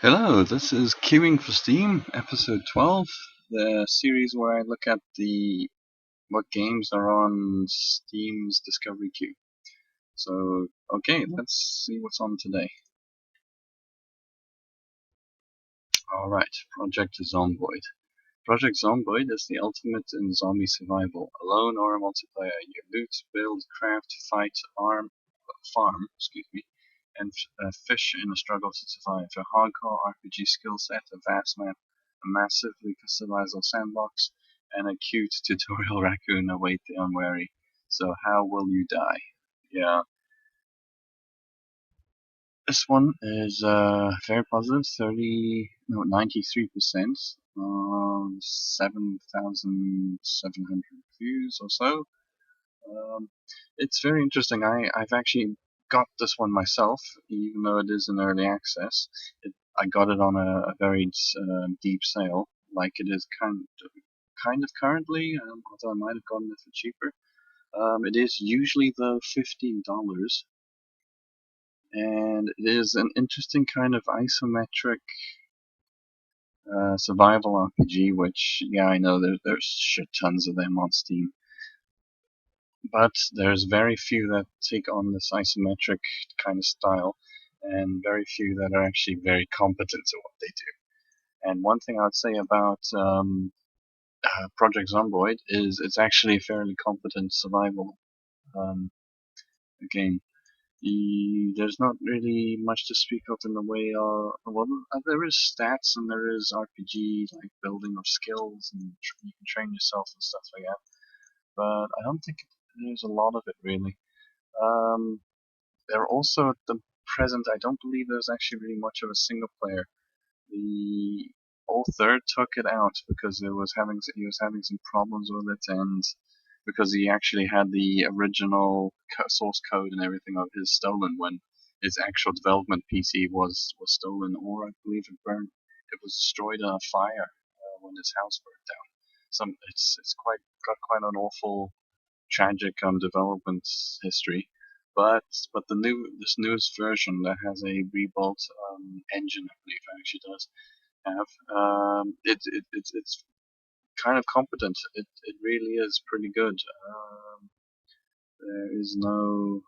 Hello, this is Queuing for Steam, episode 12, the series where I look at the what games are on Steam's discovery queue. So, okay, let's see what's on today. Alright, Project Zomboid. Project Zomboid is the ultimate in zombie survival. Alone or a multiplayer, you loot, build, craft, fight, farm, and fish in a struggle to survive. A hardcore RPG skill set, a vast map, a massively customizable sandbox, and a cute tutorial raccoon await the unwary. So how will you die? Yeah, this one is very positive, 93%, 7,700 views or so. Um, it's very interesting. I've actually got this one myself, even though it is in early access. I got it on a very deep sale, like it is kind of currently, although I might have gotten it for cheaper. It is usually the $15, and it is an interesting kind of isometric survival RPG. Which, yeah, I know there's shit tons of them on Steam. But there's very few that take on this isometric kind of style, and very few that are actually very competent at what they do. And one thing I would say about Project Zomboid is it's actually a fairly competent survival um, game. There's not really much to speak of in the way of, well, there is stats and there is RPG, like building of skills, and you can train yourself and stuff like that. But I don't think there's a lot of it really. Um, There also at the present, I don't believe there's actually really much of a single player. The author took it out because he was having some problems with it, and because he actually had the original source code and everything of his stolen when his actual development PC was stolen, or I believe it burned. It was destroyed in a fire when his house burned down. It's got quite an awful tragic development history. But this newest version that has a rebuilt engine, I believe it actually does have, it's kind of competent. It really is pretty good. There is no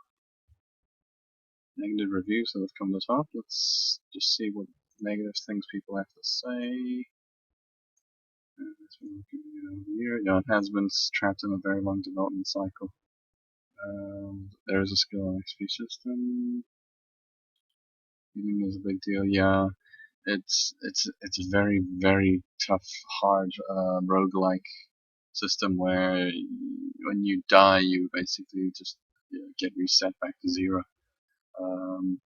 negative reviews that have come to the top. Let's just see what negative things people have to say. Yeah, it has been trapped in a very long development cycle. There is a skill and XP system. Healing is a big deal. Yeah, it's a very tough, hard roguelike system where when you die, you basically just get reset back to zero. Um,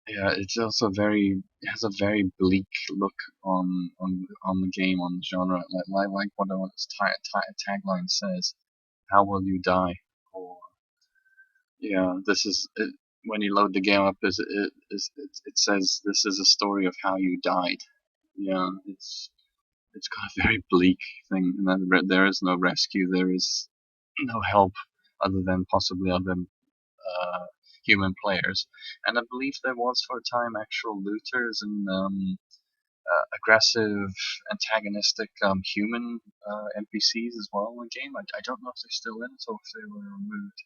yeah, it's also it has a very bleak look on the game, on the genre, like what its tagline says. How will you die? Or yeah, this is it, when you load the game up. It says this is a story of how you died. Yeah, it's got a very bleak thing, and then there is no rescue. There is no help other than possibly other human players. And I believe there was for a time actual looters and aggressive, antagonistic human NPCs as well in the game. I don't know if they're still in it or if they were removed,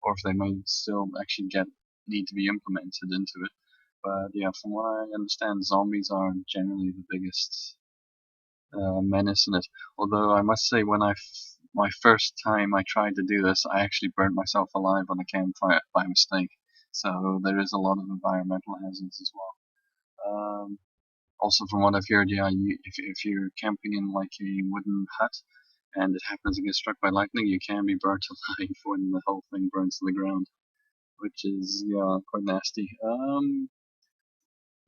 or if they may still actually need to be implemented into it. But yeah, from what I understand, zombies are generally the biggest menace in it. Although I must say, my first time I tried to do this, I actually burnt myself alive on a campfire by mistake. So there is a lot of environmental hazards as well. Also, from what I've heard, yeah, if you're camping in like a wooden hut and it happens to get struck by lightning, you can be burnt alive when the whole thing burns to the ground, which is, yeah, quite nasty.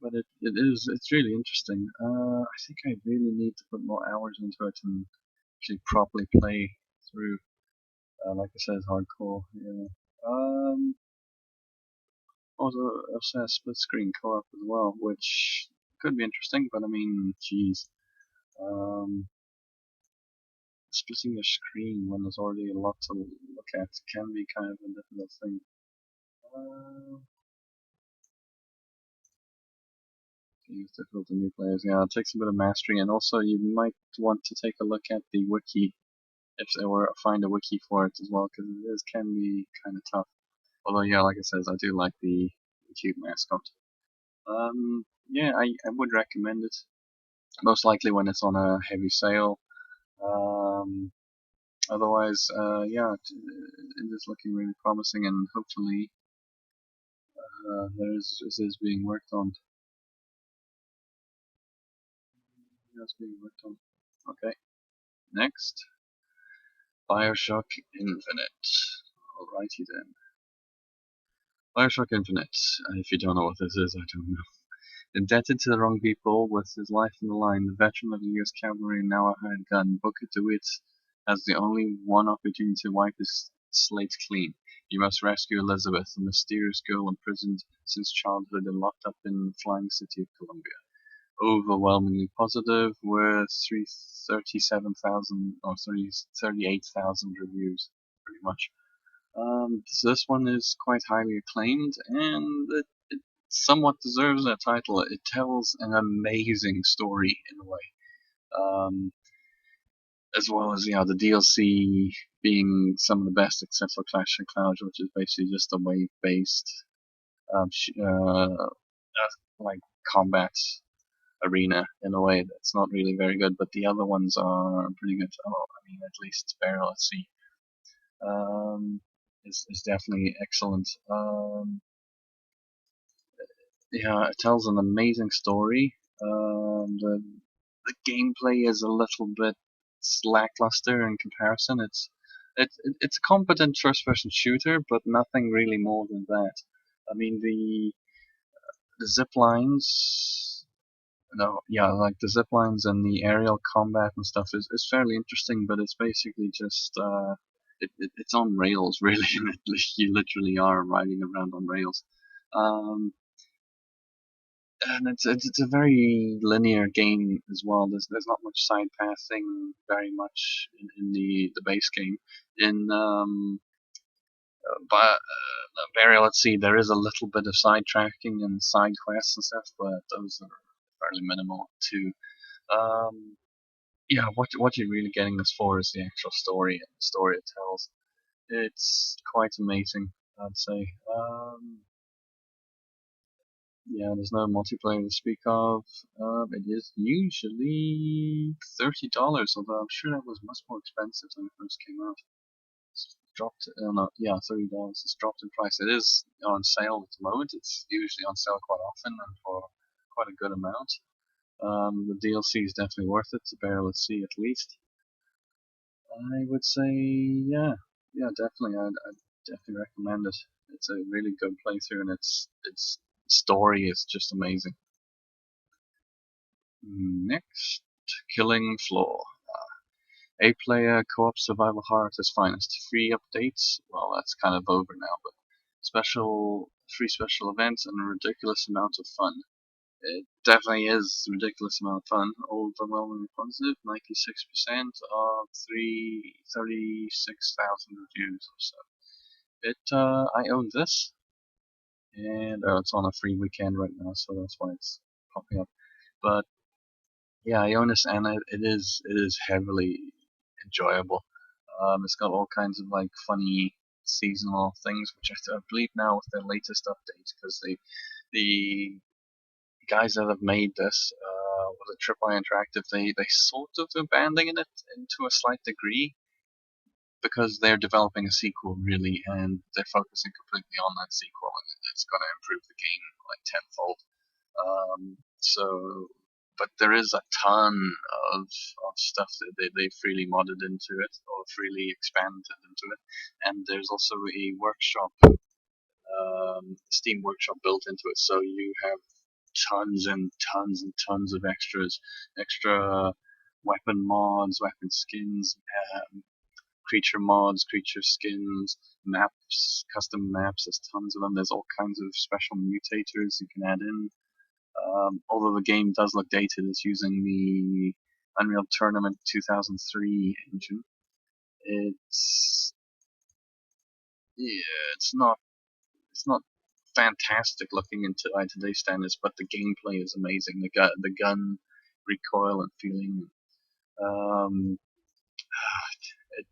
But it's really interesting. I think I really need to put more hours into it and actually properly play through. Like I said, hardcore. Yeah. Um, also has split screen co-op as well, which could be interesting. But I mean, geez, um, splitting your screen when there's already a lot to look at can be kind of a difficult thing. Uh, Games difficult to new players. Yeah, it takes a bit of mastery, and also you might want to take a look at the wiki if there were find a wiki for it as well, because it is can be kind of tough. Although, yeah, like I said, I do like the cute mascot. Yeah, I would recommend it. Most likely when it's on a heavy sale. Um, Otherwise, yeah, it is looking really promising, and hopefully this is being worked on. That's being worked on. Okay, next, Bioshock Infinite. Alrighty then. Bioshock Infinite. If you don't know what this is, I don't know. Indebted to the wrong people, with his life on the line, the veteran of the US Cavalry and now a hired gun, Booker DeWitt has the only one opportunity to wipe his slate clean. He must rescue Elizabeth, a mysterious girl imprisoned since childhood and locked up in the flying city of Columbia. Overwhelmingly positive, with 37,000 or 38,000 reviews, pretty much. So this one is quite highly acclaimed, and it somewhat deserves that title. It tells an amazing story in a way, um, as well as the DLC being some of the best, except for Clash of Clouds, which is basically just a wave-based like combat arena in a way that's not really very good. But the other ones are pretty good. Oh, I mean, at least Barrel at Sea is definitely excellent. Yeah, it tells an amazing story. The gameplay is a little bit lackluster in comparison. It's a competent first-person shooter, but nothing really more than that. I mean, the zip lines, no, yeah, like the zip lines and the aerial combat and stuff is fairly interesting, but it's basically just it's on rails really. You literally are riding around on rails. Um, and it's a very linear game as well. There's not much side pathing very much in the base game. In Burial at Sea, there is a little bit of side tracking and side quests and stuff, but those are fairly minimal too. Um, yeah, what you're really getting this for is the actual story and the story it tells. It's quite amazing, I'd say. Yeah, there's no multiplayer to speak of. It is usually $30, although I'm sure that was much more expensive when it first came out. It's dropped, no, yeah, $30. It's dropped in price. It is on sale at the moment. It's usually on sale quite often and for quite a good amount. The DLC is definitely worth it. To Barrel at Sea at least. I would say, yeah, definitely. I'd definitely recommend it. It's a really good playthrough, and its story is just amazing. Next, Killing Floor. 8-player co-op survival horror at its finest. Free updates, well, that's kind of over now, but free special events and a ridiculous amount of fun. It definitely is a ridiculous amount of fun. Overwhelmingly positive, 96% of 36,000 reviews or so. I own this, and it's on a free weekend right now, so that's why it's popping up. But yeah, I own this, and it is heavily enjoyable. It's got all kinds of like funny seasonal things, which I believe now with their latest updates, because the guys that have made this with a Tripwire Interactive, they sort of abandoning it into a slight degree because they're developing a sequel really, and they're focusing completely on that sequel, and it's going to improve the game like tenfold. So, but there is a ton of stuff that they've freely modded into it or freely expanded into it, and there's also a workshop, Steam Workshop built into it, so you have tons and tons and tons of extra weapon mods, weapon skins, creature mods, creature skins, maps, custom maps. There's tons of them. There's all kinds of special mutators you can add in. Although the game does look dated, it's using the Unreal Tournament 2003 engine. It's yeah, it's not fantastic looking into by today's standards, but the gameplay is amazing. The gun recoil and feeling, um, it,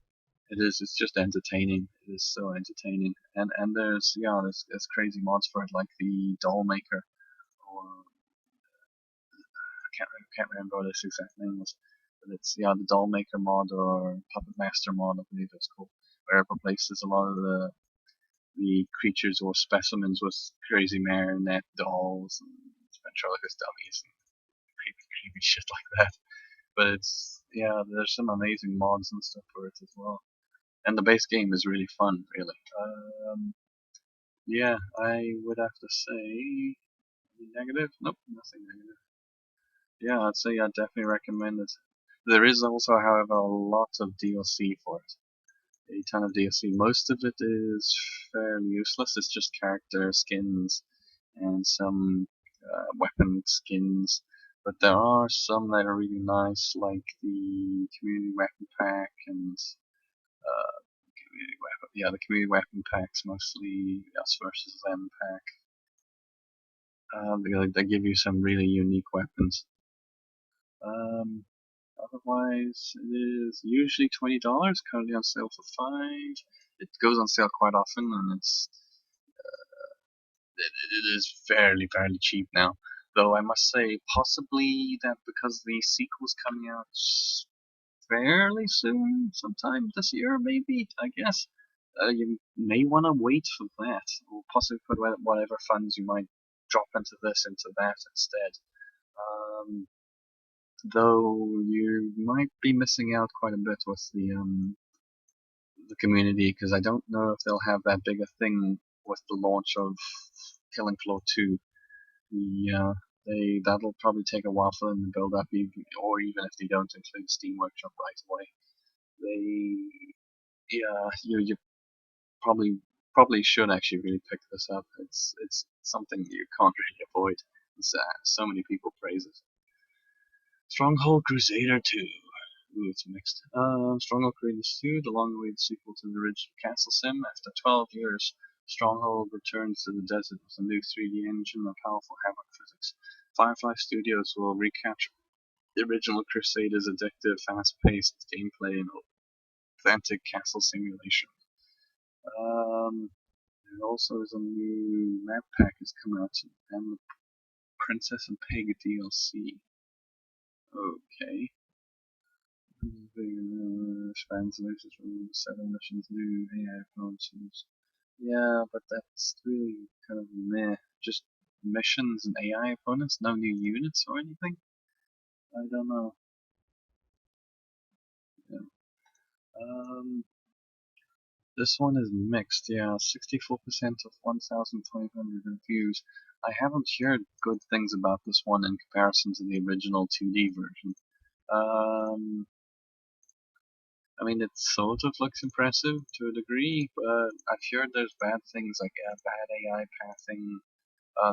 it is. It's just entertaining. It is so entertaining. And there's crazy mods for it, like the doll maker, or can't remember what its exact name was. But it's the doll maker mod or puppet master mod, I believe it's called, where it replaces a lot of the creatures or specimens with crazy marionette dolls and ventriloquist dummies and creepy shit like that. But there's some amazing mods and stuff for it as well. And the base game is really fun, really. Yeah, I would have to say negative. Nope, nothing negative. Yeah, I'd say I'd definitely recommend it. There is also, however, a lot of DLC for it. A ton of DLC. Most of it is fairly useless. It's just character skins and some weapon skins. But there are some that are really nice, like the community weapon pack and the community weapon packs, mostly us versus them pack. They give you some really unique weapons. Um, Otherwise, it is usually $20. Currently on sale for $5. It goes on sale quite often, and it is fairly cheap now. Though I must say, possibly that because the sequel's coming out fairly soon, sometime this year, maybe, I guess. You may want to wait for that, or possibly put whatever funds you might drop into that instead. Um, though you might be missing out quite a bit with the community, because I don't know if they'll have that big a thing with the launch of Killing Floor 2. That'll probably take a while for them to build up, or even if they don't include Steam Workshop right away. You probably should actually really pick this up. It's something you can't really avoid. So many people praise it. Stronghold Crusader 2. Ooh, it's mixed. Stronghold Crusader 2, the long-awaited sequel to the original Castle Sim. After 12 years, Stronghold returns to the desert with a new 3D engine and powerful Havoc physics. Firefly Studios will recapture the original Crusader's addictive, fast-paced gameplay and authentic castle simulation. There also is a new map pack has come out, and the Princess and Pig DLC. Okay. Spans solutions from 7 missions, new AI approaches. Yeah, but that's really kind of meh. Just missions and AI opponents, no new units or anything? I don't know. Yeah. This one is mixed, yeah. 64% of 1,500 reviews. I haven't heard good things about this one in comparison to the original 2D version. I mean, it sort of looks impressive to a degree, but I've heard there's bad things like bad AI pathing,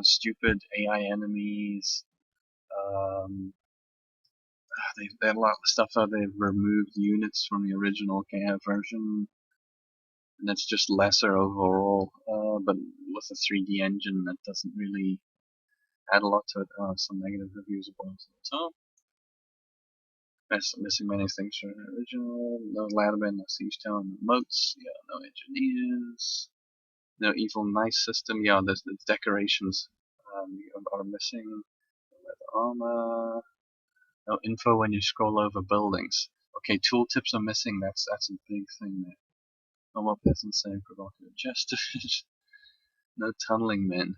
stupid AI enemies. Um, they a lot of stuff that they've removed units from the original version, and it's just lesser overall. But with a 3D engine, that doesn't really add a lot to it. Some negative reviews about it. So, missing many things from the original. No Ladderman, no Siege Town, no moats. Yeah, no engineers. No evil nice system. Yeah, the decorations are missing. No leather armor. No info when you scroll over buildings. Okay, tooltips are missing. That's a big thing there. Normal peasant saying provocative justice. No tunneling men.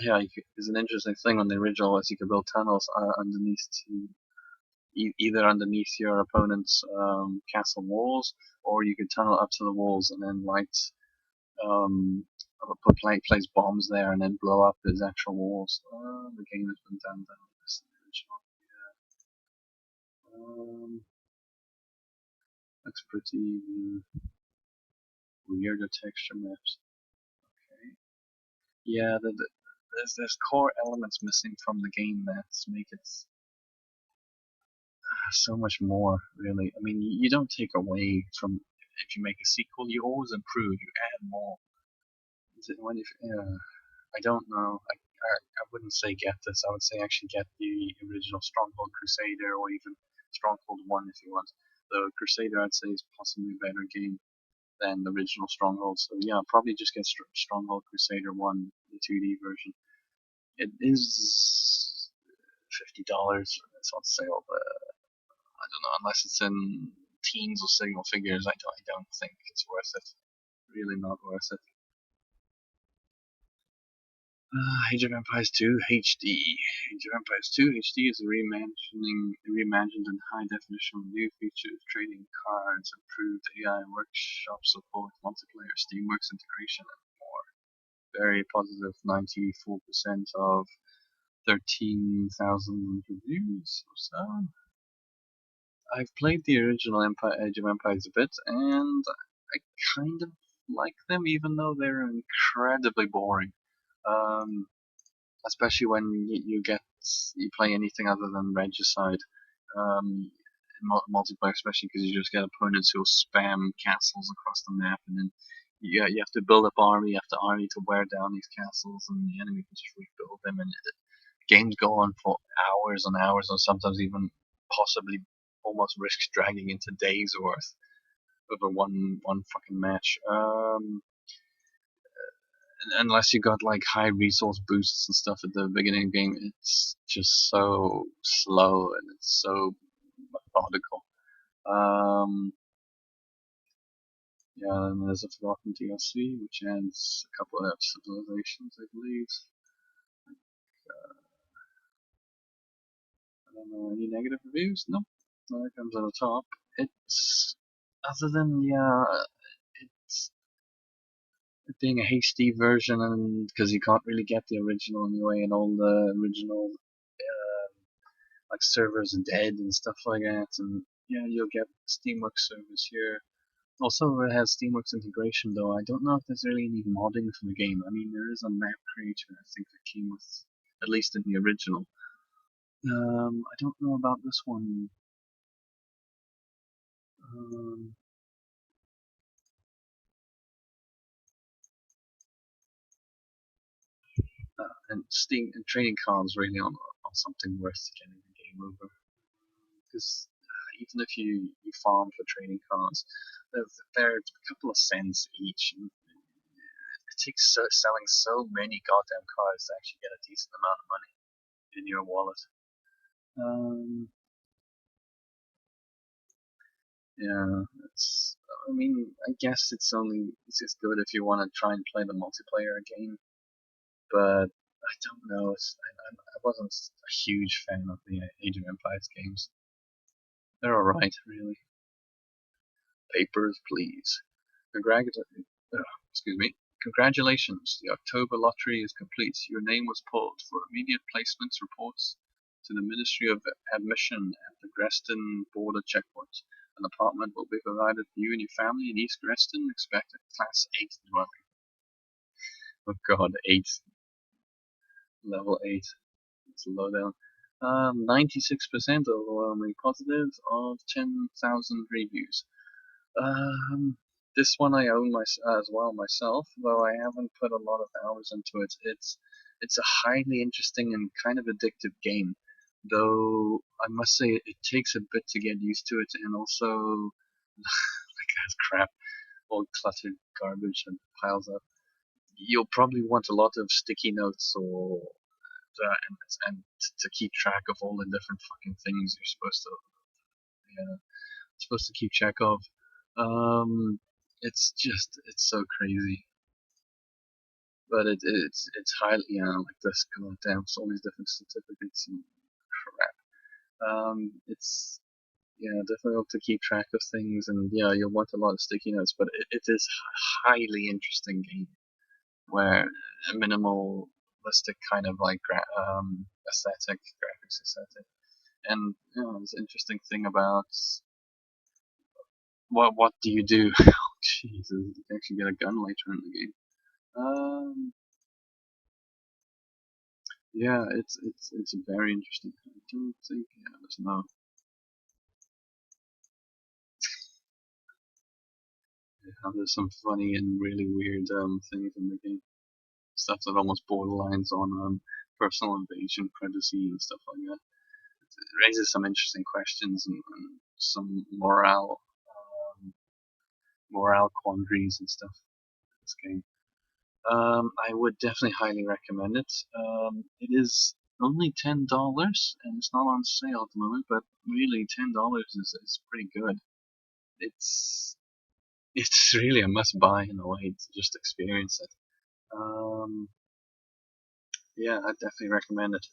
Yeah, it's an interesting thing on the original was you could build tunnels underneath either underneath your opponent's castle walls, or you could tunnel up to the walls and then light place bombs there and then blow up his actual walls. The game has been done better than this original. Looks pretty weirder texture maps. Okay. Yeah, there's core elements missing from the game that make it so much more. Really, I mean, you don't take away from if you make a sequel, you always improve. You add more. Is it when if yeah. I don't know. I wouldn't say get this. I would say actually get the original Stronghold Crusader or even Stronghold 1 if you want. The Crusader I'd say is possibly a better game than the original Stronghold. So yeah, probably just get Stronghold Crusader 1, the 2D version. It is $50. It's on sale, but I don't know, unless it's in teens or single figures, I don't think it's worth it. Really not worth it. Age of Empires 2 HD. Age of Empires 2 HD is a reimagined in high definition with new features, trading cards, improved AI workshop support, multiplayer, Steamworks integration, and more. Very positive, 94% of 13,000 reviews or so. I've played the original Age of Empires a bit, and I kind of like them, even though they're incredibly boring. Um, Especially when you play anything other than Regicide, um, multiplayer, especially because you just get opponents who'll spam castles across the map, and then you have to build up army after army to wear down these castles, and the enemy can just rebuild them, and games go on for hours and hours, or sometimes even possibly almost risks dragging into days worth over one fucking match. Unless you got like high resource boosts and stuff at the beginning of the game, it's just so slow and it's so methodical. Um, yeah, and there's a Forgotten DLC which adds a couple of civilizations, I believe. I don't know any negative reviews. Nope. No, it comes at the top. It's other than it's it being a HD version, and because you can't really get the original anyway, and all the original like servers are dead and stuff like that, and yeah, you'll get Steamworks servers here. Also, it has Steamworks integration, though I don't know if there's really any modding for the game. I mean, there is a map creator, I think, that came with, at least in the original. I don't know about this one. Um, and Steam and trading cards really on something worth getting the game over. Because even if you farm for trading cards, they're a couple of cents each. And it takes selling so many goddamn cards to actually get a decent amount of money in your wallet. Um, yeah, it's. I mean, I guess it's just good if you want to try and play the multiplayer game, but I don't know. I wasn't a huge fan of the Age of Empires games. They're alright, really. Papers, please. Excuse me. Congratulations, the October lottery is complete. Your name was pulled for immediate placements reports to the Ministry of Admission at the Greston border checkpoint. An apartment will be provided for you and your family in East Greston. Expect a Class 8 dwelling. Oh god, 8. Level 8. It's low down. 96% overwhelmingly positive of 10,000 reviews. Um, this one I own as well myself, though I haven't put a lot of hours into it. It's a highly interesting and kind of addictive game, though I must say it takes a bit to get used to it, and also like as crap, all cluttered garbage and piles up. You'll probably want a lot of sticky notes or and to keep track of all the different fucking things you're yeah, supposed to keep track of. Um, it's so crazy, but it's highly like this goddamn all these different certificates and crap. It's difficult to keep track of things, and yeah, you'll want a lot of sticky notes, but it is a highly interesting game where a minimalistic kind of like aesthetic, graphics aesthetic, and it's an interesting thing about what do you do? Oh, Jesus, you can actually get a gun later in the game. Um, yeah, it's very interesting. I don't think there's no. Yeah, there's some funny and really weird things in the game. stuff that almost borderlines on personal invasion, privacy, and stuff like that. It raises some interesting questions and some morale quandaries and stuff. This game. I would definitely highly recommend it. It is only $10 and it's not on sale at the moment, but really $10 is pretty good. It's it's really a must buy in a way to just experience it. Um, yeah, I definitely recommend it.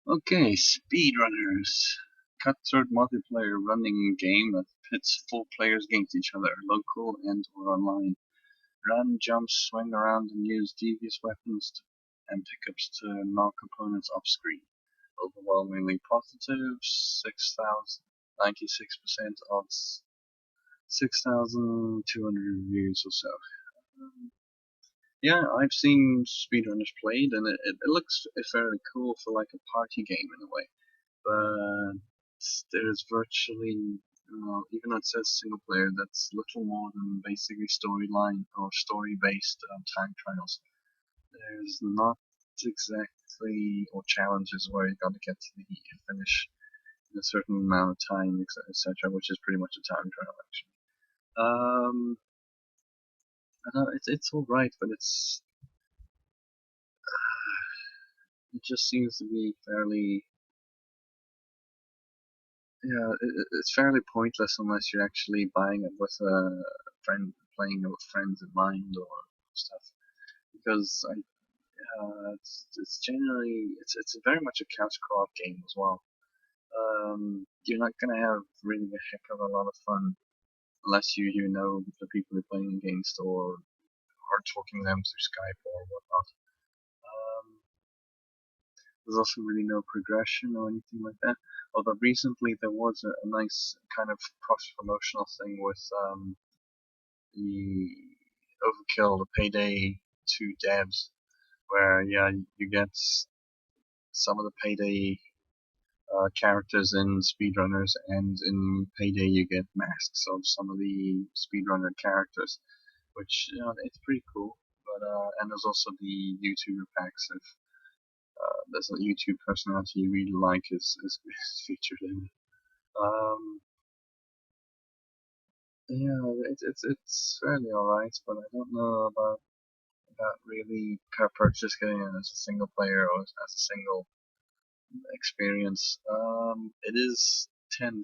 Okay, Speedrunners. Cutthroat multiplayer running game that pits full players against each other, local and or online. Run, jump, swing around, and use devious weapons and pickups to knock opponents off screen. Overwhelmingly positive, 6,096% odds, 6,200 reviews or so. Yeah, I've seen speedrunners played, and it looks fairly cool for like a party game in a way. But there's virtually, even though it says single player, that's little more than basically storyline or story-based time trials. There's not exactly or challenges where you got to get to the finish in a certain amount of time, etc., which is pretty much a time trial actually. I know it's all right, but it just seems to be fairly yeah, it's fairly pointless unless you're actually buying it with a friend, playing it with friends in mind or stuff. Because it's generally it's very much a couch co-op game as well. You're not gonna have really a heck of a lot of fun unless you know the people you're playing against or are talking to them through Skype or whatnot. Um, there's also really no progression or anything like that. Although recently there was a nice kind of cross-promotional thing with the Overkill, the Payday 2 devs, where yeah, you get some of the Payday characters in Speedrunners, and in Payday you get masks of some of the Speedrunner characters, which it's pretty cool. But and there's also the YouTuber packs. If there's a YouTube personality you really like is featured in it. Um, yeah, it's fairly alright, but I don't know about really purchasing it as a single player or as a single experience. It is $10,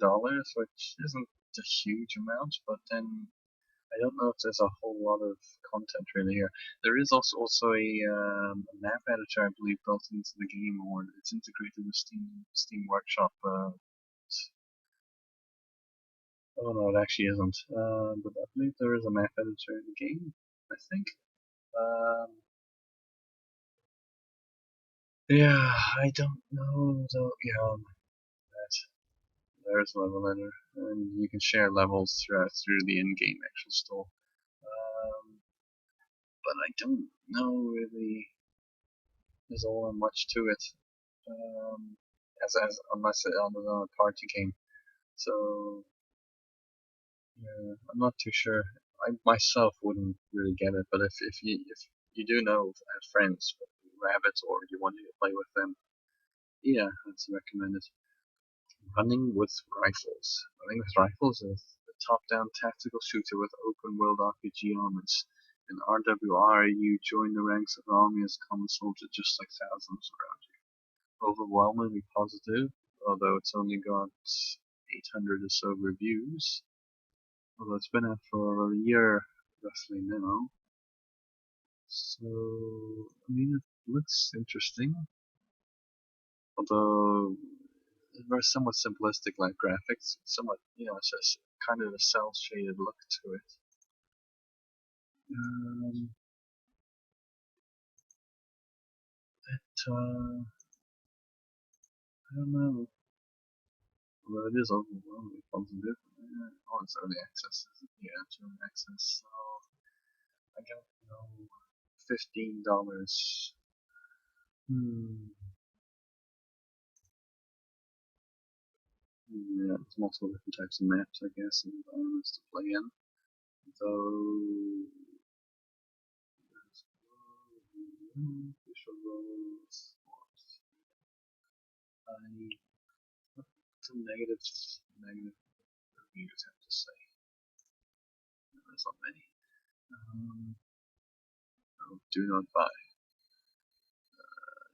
which isn't a huge amount, but then I don't know if there's a whole lot of content really here. There is also a map editor, I believe, built into the game, or it's integrated with Steam Workshop. Oh no, it actually isn't. But I believe there is a map editor in the game. I think. Um, yeah, I don't know though. Yeah, there's a level editor, and you can share levels through the in-game actual store. Um, but I don't know really. There's all that much to it. Um, as unless it's on a party game. So yeah, I'm not too sure. I myself wouldn't really get it, but if you do know friends who have it or you want to play with them, yeah, I'd recommend it. Running with Rifles. Running with Rifles is a top-down tactical shooter with open-world RPG elements. In RWR, you join the ranks of an army as common soldier just like thousands around you. Overwhelmingly positive, although it's only got 800 or so reviews. Although it's been out for a year roughly now. So, I mean, it looks interesting. Although very somewhat simplistic like graphics, somewhat it's just kind of a cell shaded look to it. Um, I don't know. Although it is overwhelmingly positive. Oh, it's early access. Yeah, it's early access. So I don't know. $15. Hmm. Yeah, there's multiple different types of maps, I guess, and environments to play in. Though Visual roles. Some negative reviews, I have to say. There's not many. Do not buy.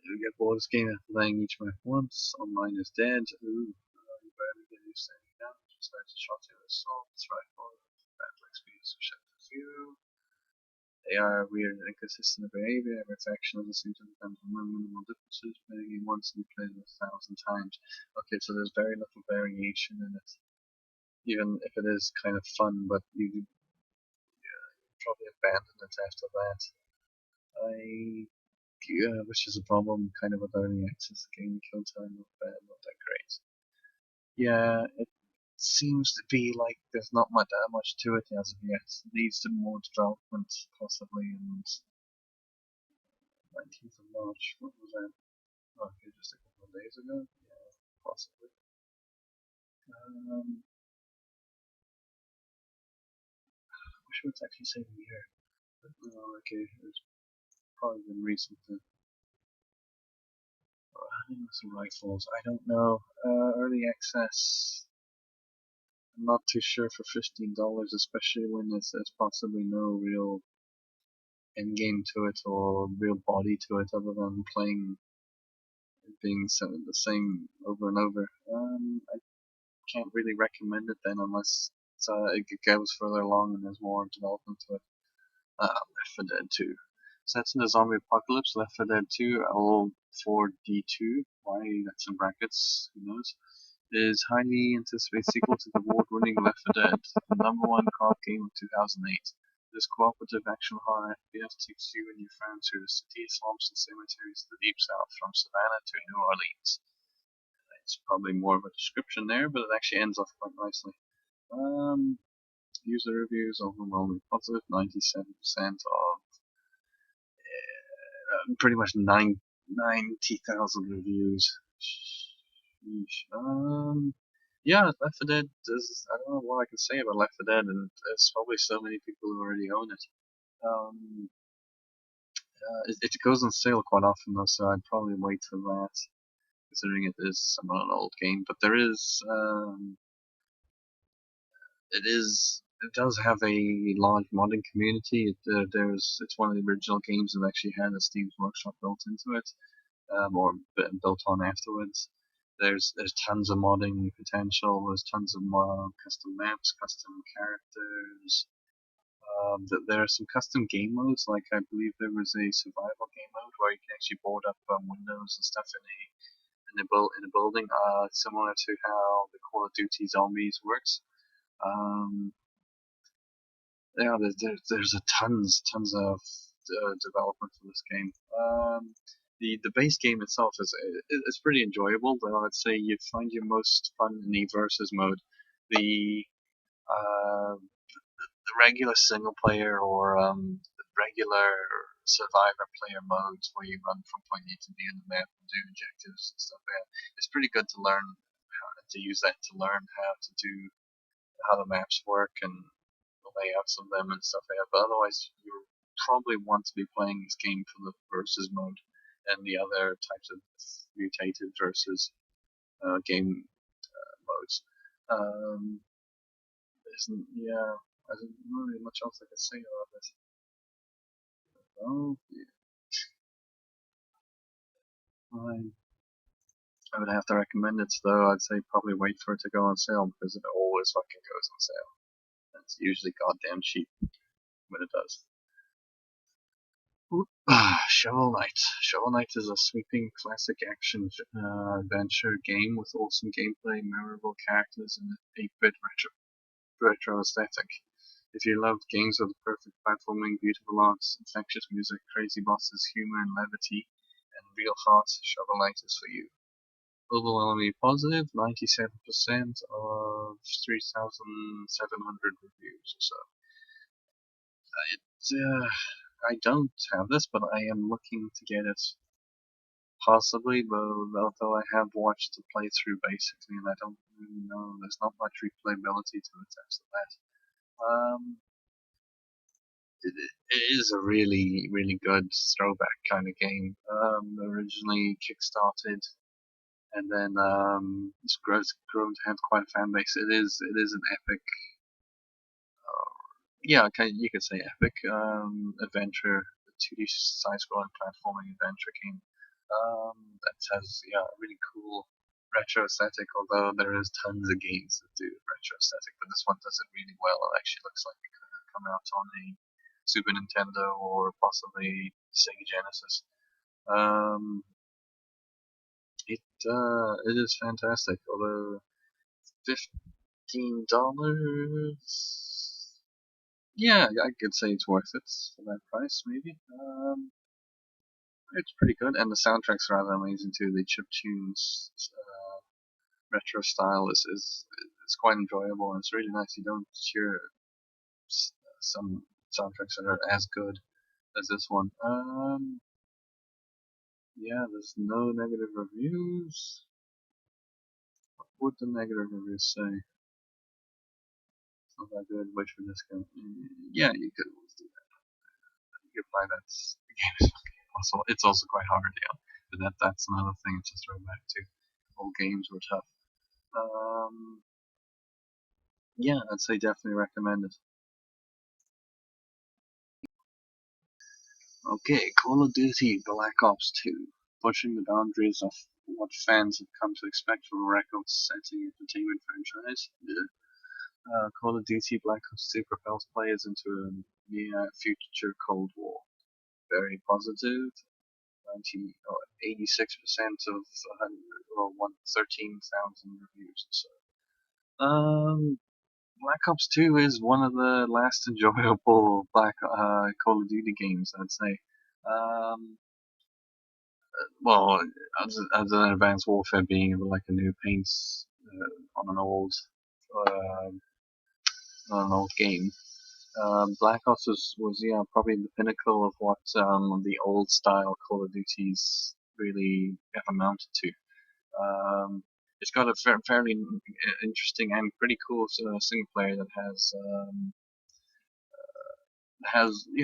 You get bored of this game after playing each map once. Online is dead. Ooh, you barely get used to any damage. Just like to shot you assault, rifle, battle experience, shot to zero. They are weird and inconsistent in behavior. Every faction doesn't seem to depend on minimal differences. Playing it once and you play it 1,000 times. Okay, so there's very little variation in it. Even if it is kind of fun, but you probably abandon it after that. Which is a problem kind of with early access. The game kill time not bad, not that great. Yeah, it seems to be like there's not that much to it as of yet. It needs some more development, possibly, and 19th of March, what was that? Oh, okay, just a couple of days ago? Yeah, possibly. I wish it was actually saying here. But no, okay, it's probably been recent. I think it's the rifles. I don't know. Early access. I'm not too sure for $15, especially when there's possibly no real end game to it or real body to it other than playing being the same over and over. I can't really recommend it then unless it goes further along and there's more development to it. Left 4 Dead 2. Sets in the zombie apocalypse, Left 4 Dead 2, L4D2, why that's in brackets, who knows, is highly anticipated sequel to the award-winning Left 4 Dead, the #1 co-op game of 2008. This cooperative action horror FPS takes you and your friends through the cities, swamps, and cemeteries of the Deep South, from Savannah to New Orleans. It's probably more of a description there, but it actually ends off quite nicely. User reviews overwhelmingly positive, 97% of pretty much 90,000 reviews. Yeah, Left 4 Dead is, I don't know what I can say about Left 4 Dead, and there's probably so many people who already own it. It goes on sale quite often though, so I'd probably wait for that, considering it is somewhat an old game. But it does have a large modding community. It's one of the original games that actually had a Steam's Workshop built into it, or built on afterwards. There's tons of modding potential. There's tons of custom maps, custom characters. There are some custom game modes, like I believe there was a survival game mode where you can actually board up windows and stuff in a building, similar to how the Call of Duty Zombies works. Yeah, there's a tons of development for this game. The base game itself is pretty enjoyable, though I'd say you'd find your most fun in the versus mode. The uh, the regular single player or the regular survivor player modes where you run from point A to B in the map and do objectives and stuff. Yeah, it's pretty good to learn how to use that to learn how the maps work and the layouts of them and stuff like that. But otherwise, you probably want to be playing this game for the versus mode and the other types of mutated versus game modes. Yeah, there's not really much else I can say about this. Oh, yeah. I would have to recommend it, though. I'd say probably wait for it to go on sale because it always fucking goes on sale. And it's usually goddamn cheap when it does. Shovel Knight. Shovel Knight is a sweeping classic action adventure game with awesome gameplay, memorable characters, and an 8-bit retro aesthetic. If you love games with perfect platforming, beautiful art, infectious music, crazy bosses, humor and levity, and real heart, Shovel Knight is for you. Overwhelmingly positive, 97% of 3,700 reviews or so. I don't have this, but I am looking to get it. Possibly, but although I have watched the playthrough basically, and I don't really know, there's not much replayability to it after that. it is a really, really good throwback kind of game. Originally kickstarted, and then it's grown to have quite a fan base. It is an epic, yeah, okay, you could say epic adventure, 2D side-scrolling platforming adventure game. That has, yeah, a really cool retro aesthetic. Although there is tons of games that do retro aesthetic, but this one does it really well. It actually looks like it could have come out on a Super Nintendo or possibly Sega Genesis. Um, it is fantastic. Although $15, yeah, I could say it's worth it for that price, maybe. It's pretty good, and the soundtrack's rather amazing too. The chip tunes, retro style is quite enjoyable, and it's really nice. You don't hear some soundtracks that are as good as this one. Yeah, there's no negative reviews. What would the negative reviews say? It's not that good. Wait for discount. Yeah, you could always do that. You could buy that. The game is fucking impossible. It's also quite hard, yeah. But that's another thing to throw back to. All games were tough. Yeah, I'd say definitely recommend it. Okay, Call of Duty Black Ops 2, pushing the boundaries of what fans have come to expect from a record-setting entertainment franchise. Yeah. Call of Duty Black Ops 2 propels players into a near-future Cold War. Very positive. 86% of 13,000 reviews. So, Black Ops 2 is one of the last enjoyable Call of Duty games, I'd say. Um, well, as an Advanced Warfare being like a new paint on an old uh, on an old game, Black Ops was yeah probably the pinnacle of what the old style Call of Duties really have amounted to. It's got a fairly interesting and pretty cool single player that has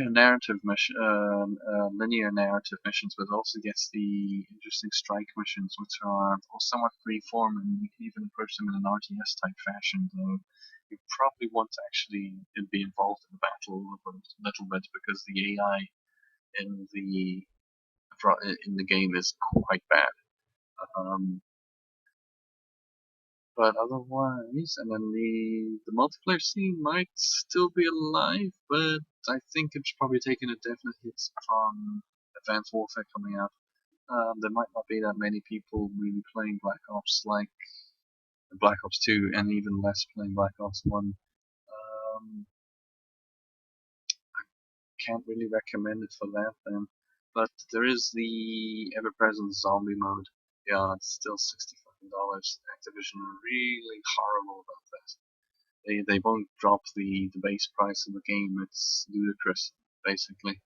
narrative mission, linear narrative missions, but also gets the interesting strike missions, which are somewhat freeform, and you can even approach them in an RTS type fashion. Though you probably want to actually be involved in the battle a little bit because the AI in the game is quite bad. Um, but otherwise, and then the multiplayer scene might still be alive, but I think it's probably taken a definite hit from Advanced Warfare coming out. There might not be that many people really playing Black Ops like Black Ops 2, and even less playing Black Ops 1. Can't really recommend it for that then. But there is the ever-present zombie mode. Yeah, it's still $60 fucking. Activision are really horrible about that. They won't drop the base price of the game. It's ludicrous, basically.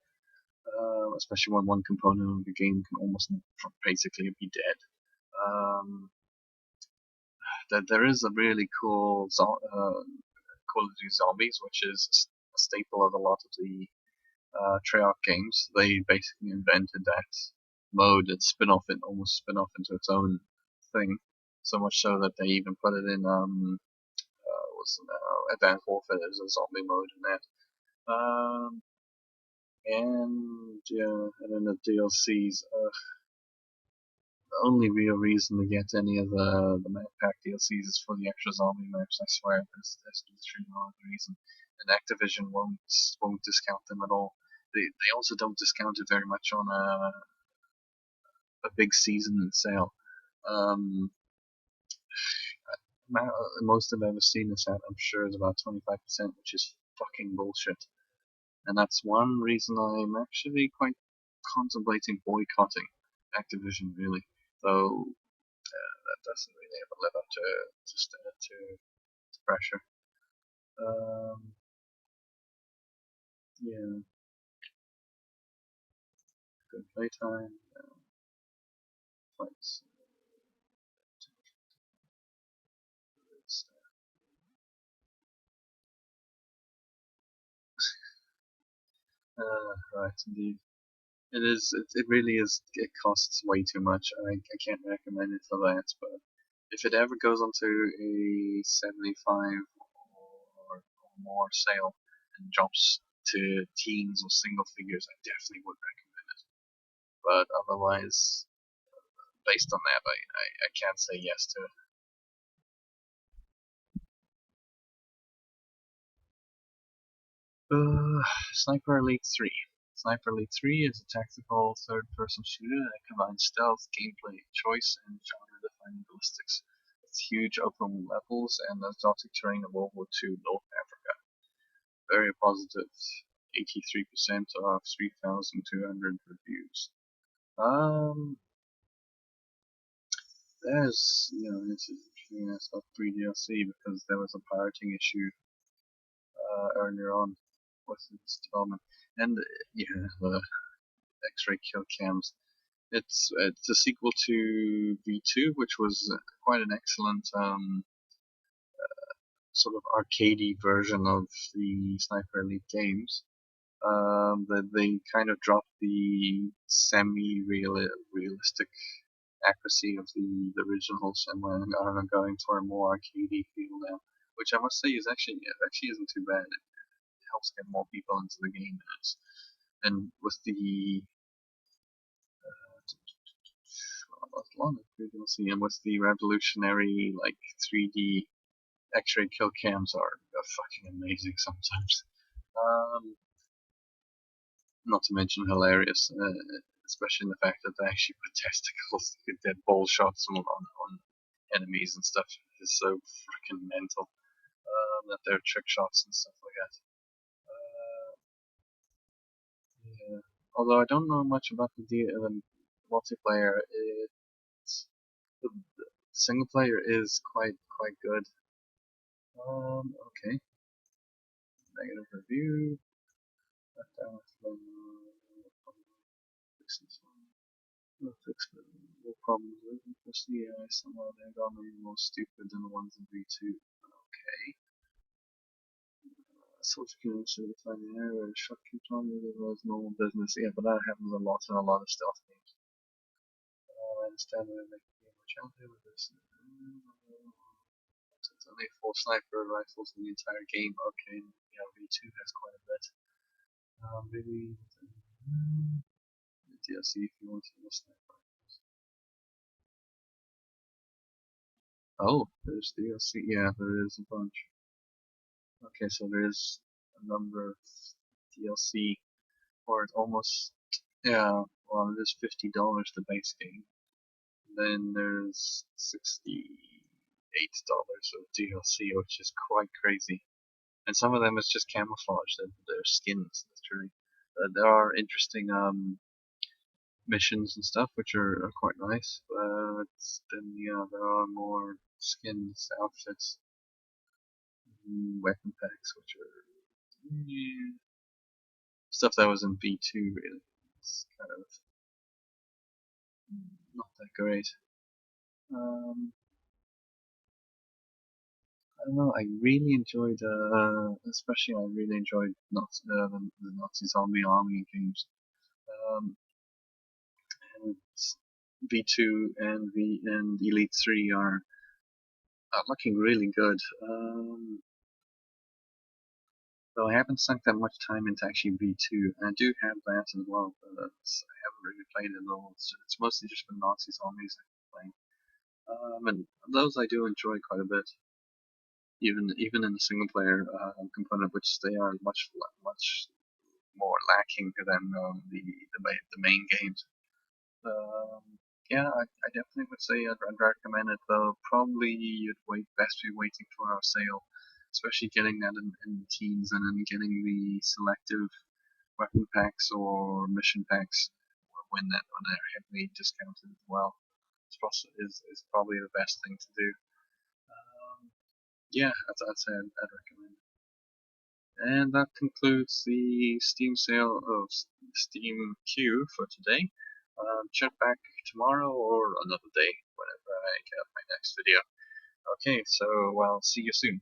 Especially when one component of the game can almost basically be dead. Um, there is a really cool Call of Duty Zombies, which is a staple of a lot of the Treyarch games. They basically invented that mode and almost spin off into its own thing. So much so that they even put it in Advanced Warfare. There's a zombie mode in that. And yeah, and then the DLCs. The only real reason to get any of the map pack DLCs is for the extra zombie maps. I swear, there's literally no other reason. And Activision won't discount them at all. They also don't discount it very much on a big season sale. Um, most I've ever seen this at, I'm sure, is about 25%, which is fucking bullshit. And that's one reason I'm actually quite contemplating boycotting Activision, really. Though that doesn't really ever live up to pressure. Um, yeah, good playtime. Fights. Right, indeed. It is. It really is. It costs way too much. I can't recommend it for that. But if it ever goes onto a 75 or more sale and drops to teens or single figures, I definitely would recommend it. But otherwise, based on that, I can't say yes to it. Sniper Elite 3. Sniper Elite 3 is a tactical third-person shooter that combines stealth, gameplay, choice, and genre-defining ballistics. With huge open levels and exotic terrain of World War II North Africa. Very positive. 83% of 3,200 reviews. There's, this is interesting. It's got 3 DLC because there was a pirating issue earlier on with its development. And yeah, the X-ray kill cams. It's a sequel to V2, which was quite an excellent sort of arcadey version of the Sniper Elite games. That they kind of dropped the semi-realistic accuracy of the originals and are going for a more arcadey feel now, which I must say is actually isn't too bad. It helps get more people into the game, and with the and with the revolutionary like 3D X-ray kill cams are fucking amazing sometimes. Um, Not to mention hilarious, especially in the fact that they actually put testicles, dead ball shots on enemies and stuff is so freaking mental. That they're trick shots and stuff like that. Yeah. Although I don't know much about the multiplayer, the single player is quite good. Okay. Negative review. No fix more problems with because the AI somehow they're gonna be more stupid than the ones in V2. Okay. Social can actually find an area where the shot keeps on moving as normal business. Yeah, but that happens a lot in a lot of stealth games. I understand why they can be much out there with this. It's only 4 sniper rifles in the entire game. Okay, yeah, V2 has quite a bit. Maybe the DLC if you want to use sniper. Oh, there's DLC. Yeah, there is a bunch. Okay, so there is a number of DLC for it almost. Yeah, well, it is $50 the base game. Then there's $68 of DLC, which is quite crazy. And some of them is just camouflage. They're skins, literally. There are interesting missions and stuff, which are quite nice. But then, yeah, there are more skins, outfits, weapon packs, which are stuff that was in V2. Really, it's kind of not that great. Um, I don't know. I really enjoyed, especially I really enjoyed the Nazi Zombie Army games. Um, and V2 and V and Elite 3 are looking really good. Though I haven't sunk that much time into actually V2. I do have that as well, but I haven't really played it at all. It's mostly just the Nazi Zombies I'm playing. And those I do enjoy quite a bit. Even in the single player component, which they are much more lacking than the main games. Um, yeah, I definitely would say I'd recommend it, though probably you'd best be waiting for our sale, especially getting that in the teens and then getting the selective weapon packs or mission packs when they're heavily discounted as well. Is probably the best thing to do. Um, yeah, I'd say I'd recommend it. And that concludes the Steam sale of Steam Q for today. Check back tomorrow or another day whenever I get my next video. Okay, so I'll see you soon.